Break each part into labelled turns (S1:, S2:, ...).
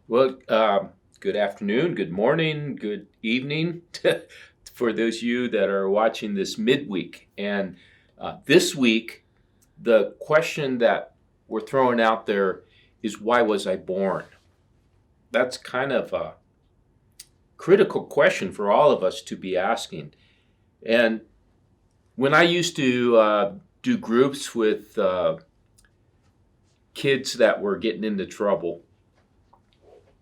S1: Well, good afternoon, good morning, good evening for those of you that are watching this midweek. And this week, the question that we're throwing out there is, why was I born? That's kind of a critical question for all of us to be asking. And when I used to do groups with kids that were getting into trouble,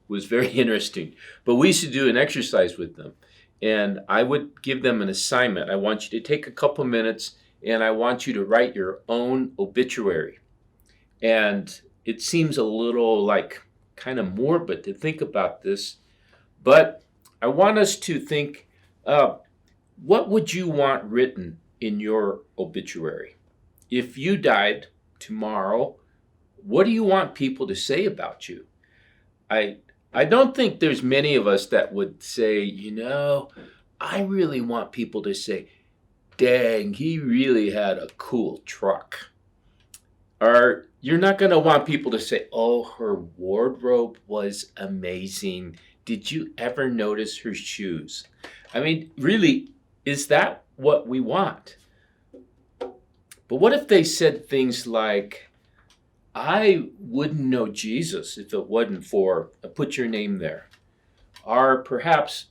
S1: was very interesting. But we used to do an exercise with them, and I would give them an assignment. I want you to take a couple minutes, and I want you to write your own obituary. And it seems a little like kind of morbid to think about this, but I want us to think, what would you want written in your obituary? If you died tomorrow, what do you want people to say about you? I I don't think there's many of us that would say, I really want people to say, dang, he really had a cool truck. Or you're not going to want people to say, oh, her wardrobe was amazing. Did you ever notice her shoes? I mean, really, is that what we want? But what if they said things like, I wouldn't know Jesus if it wasn't for, put your name there. Or perhaps,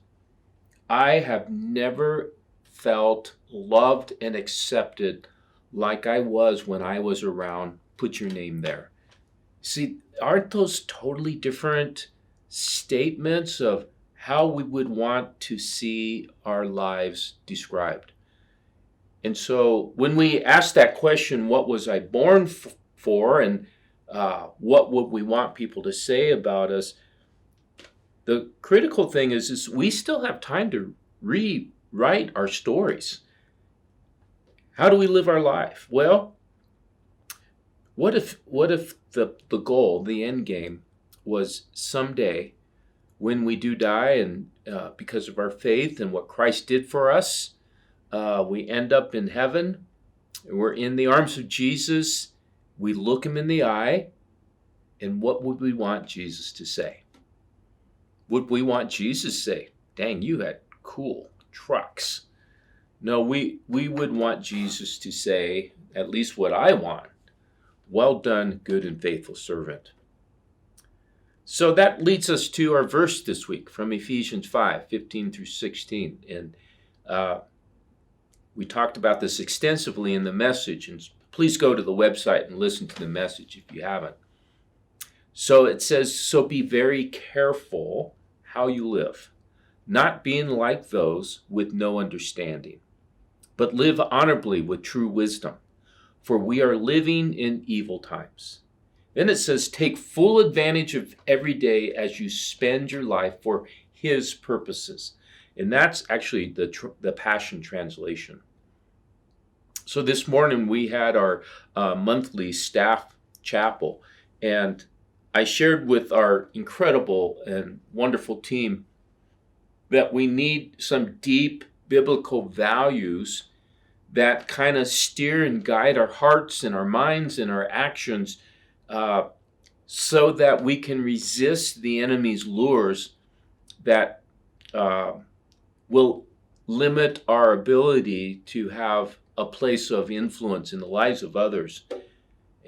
S1: I have never felt loved and accepted like I was when I was around, put your name there. See, aren't those totally different statements of how we would want to see our lives described? And so when we ask that question, what was I born for, and what would we want people to say about us? The critical thing is we still have time to rewrite our stories. How do we live our life? Well, what if the goal, the end game, was someday when we do die, and because of our faith and what Christ did for us, we end up in heaven. We're in the arms of Jesus. We look him in the eye, and what would we want Jesus to say? Would we want Jesus to say, dang, you had cool trucks? No, we would want Jesus to say, at least what I want, well done, good and faithful servant. So that leads us to our verse this week from Ephesians 5:15 through 16. And we talked about this extensively in the message, and please go to the website and listen to the message if you haven't. So it says, so be very careful how you live, not being like those with no understanding, but live honorably with true wisdom, for we are living in evil times. Then it says, take full advantage of every day as you spend your life for his purposes. And that's actually the Passion Translation. So this morning we had our monthly staff chapel, and I shared with our incredible and wonderful team that we need some deep biblical values that kind of steer and guide our hearts and our minds and our actions, so that we can resist the enemy's lures that will limit our ability to have a place of influence in the lives of others.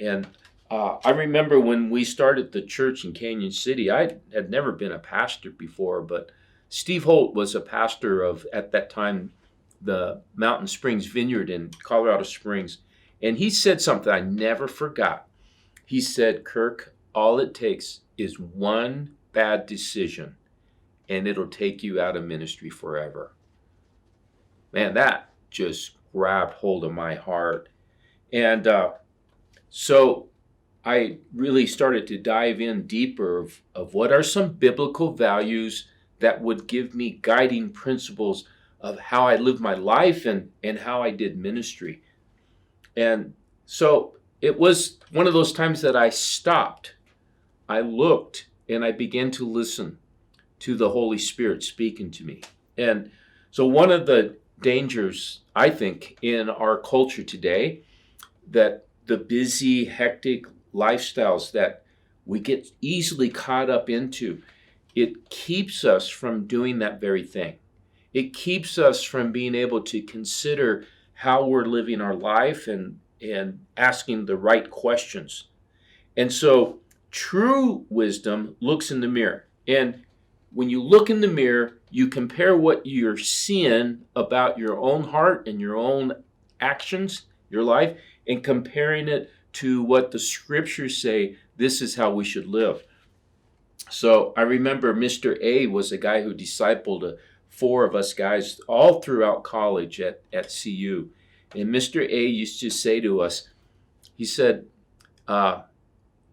S1: And I remember when we started the church in Canyon City, I had never been a pastor before, but Steve Holt was a pastor of, at that time, the Mountain Springs Vineyard in Colorado Springs. And he said something I never forgot. He said, Kirk, all it takes is one bad decision, and it'll take you out of ministry forever. Man, that just grabbed hold of my heart. And so I really started to dive in deeper of what are some biblical values that would give me guiding principles of how I lived my life and how I did ministry. And so it was one of those times that I stopped, I looked, and I began to listen to the Holy Spirit speaking to me. And so one of the dangers, I think, in our culture today, that the busy, hectic lifestyles that we get easily caught up into, it keeps us from doing that very thing. It keeps us from being able to consider how we're living our life and asking the right questions. And so true wisdom looks in the mirror. And when you look in the mirror, you compare what you're seeing about your own heart and your own actions, your life, and comparing it to what the scriptures say, this is how we should live. So I remember Mr. A was a guy who discipled 4 of us guys all throughout college at CU. And Mr. A used to say to us, he said,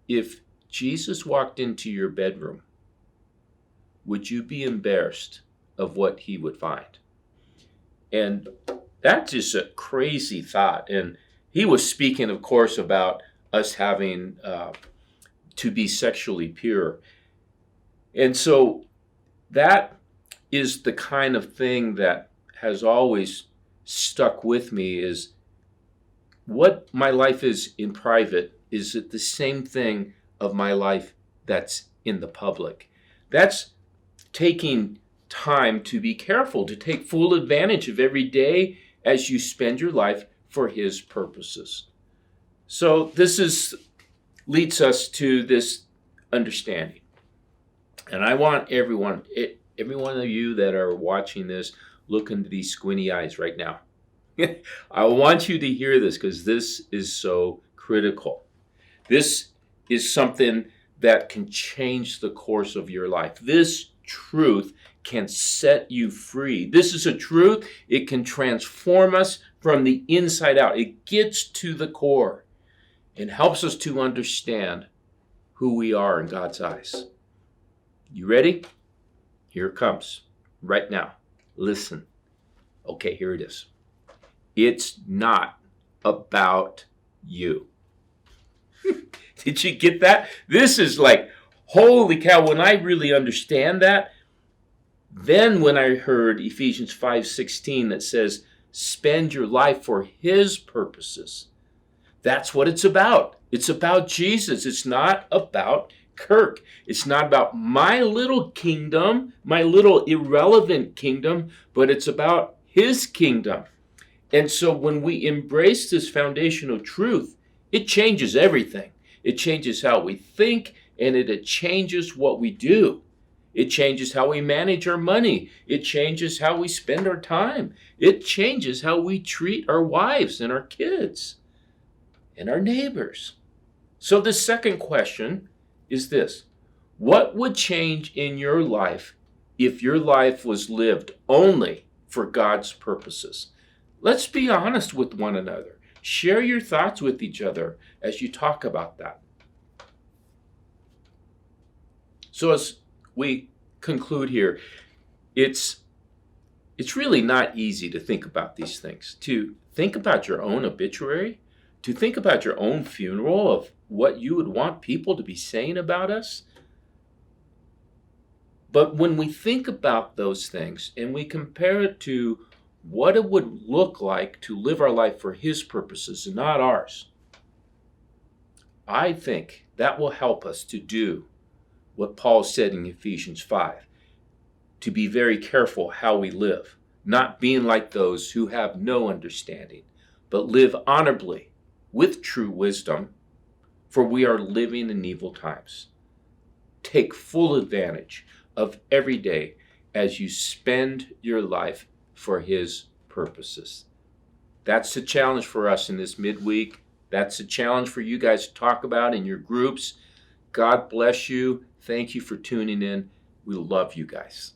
S1: if Jesus walked into your bedroom, would you be embarrassed of what he would find? And that's just a crazy thought. And he was speaking, of course, about us having to be sexually pure. And so that is the kind of thing that has always stuck with me, is what my life is in private, is it the same thing of my life that's in the public? That's taking time to be careful, to take full advantage of every day as you spend your life for his purposes. So this leads us to this understanding. And I want every one of you that are watching this, look into these squinty eyes right now. I want you to hear this, because this is so critical. This is something that can change the course of your life. This truth can set you free. This is a truth. It can transform us from the inside out. It gets to the core and helps us to understand who we are in God's eyes. You ready? Here it comes right now. Listen. Okay, here it is. It's not about you. Did you get that? This is like, holy cow, when I really understand that, then when I heard Ephesians 5:16 that says, spend your life for his purposes, that's what it's about. It's about Jesus. It's not about Kirk. It's not about my little kingdom, my little irrelevant kingdom, but it's about his kingdom. And so when we embrace this foundational truth, it changes everything. It changes how we think, and it changes what we do. It changes how we manage our money. It changes how we spend our time. It changes how we treat our wives and our kids and our neighbors. So the second question is this: what would change in your life if your life was lived only for God's purposes? Let's be honest with one another. Share your thoughts with each other as you talk about that. So as we conclude here, it's really not easy to think about these things, to think about your own obituary, to think about your own funeral, of what you would want people to be saying about us. But when we think about those things and we compare it to what it would look like to live our life for his purposes and not ours, I think that will help us to do what Paul said in Ephesians 5, to be very careful how we live, not being like those who have no understanding, but live honorably with true wisdom, for we are living in evil times. Take full advantage of every day as you spend your life for his purposes. That's the challenge for us in this midweek. That's a challenge for you guys to talk about in your groups. God bless you. Thank you for tuning in. We love you guys.